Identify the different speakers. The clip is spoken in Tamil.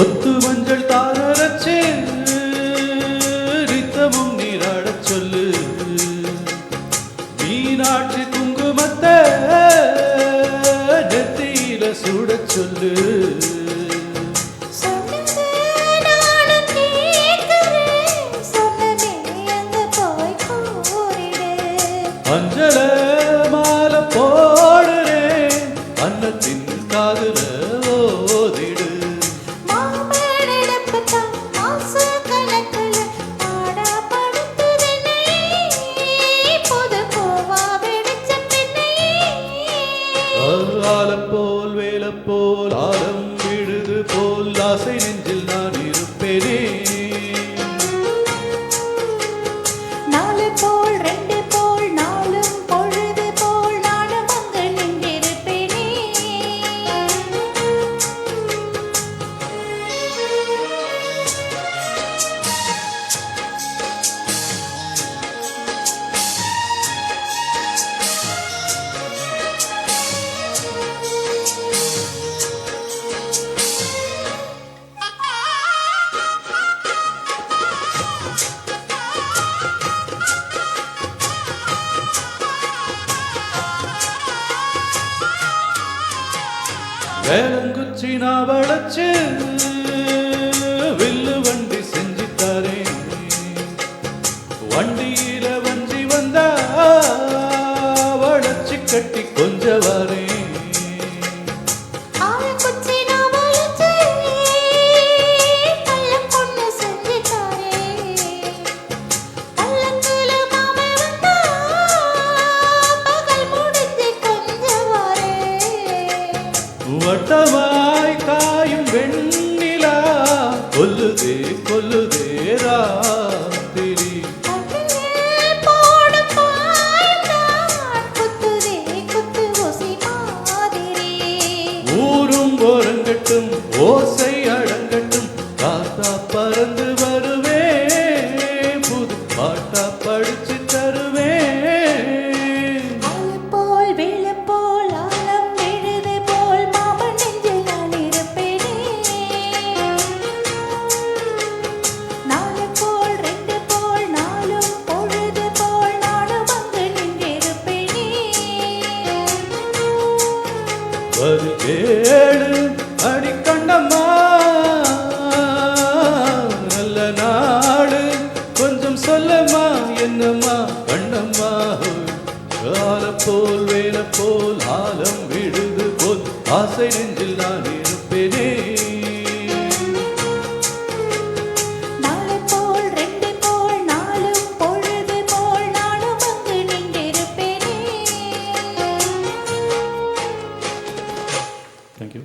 Speaker 1: ஒத்து மஞ்சள் தாரச்சு நித்தமும் நீராடச் சொல்லு மீனாட்சி குங்குமத்தை நெத்தியில சூடச் சொல்லு அஞ்சல மாலை போடுறேன் அன்னத்தின் காதுல ஓதிடு ஆலம் போல் வேலம் போல் ஆலம் விழுது போல் ஆசை நெஞ்சில் நான் இருப்பேனே
Speaker 2: நாலு போல் ரெண்டு போல் நாளும் பொழுது போல் நானும் அங்கு நின்றிருப்பேனே
Speaker 1: வேலங்குச்சி நான் வளைச்சு வில்லு வண்டி செஞ்சு தரேன் வண்டியில வஞ்சி வந்தா வளைச்சு கட்டி கொஞ்ச வரேன் வட்டமாய் காயும் வெண்ணிலா கொல்லுதே கொல்லுதே ராத்திரி ஊரும் ஓரங்கட்டும் ஓசை அடங்கட்டும் காத்தா பறந்து வருவேன் புது பாட்டா படிச்சு தருவேன் கேளு அடிக்கண்டம்மா நல்ல நாடு கொஞ்சம் சொல்லம்மா என்னம்மா கண்ணம்மா கால போல் வேல போல் ஆலம் விழுது போல் ஆசை நெஞ்சில் நான் இருப்பேனே தேங்க்யூ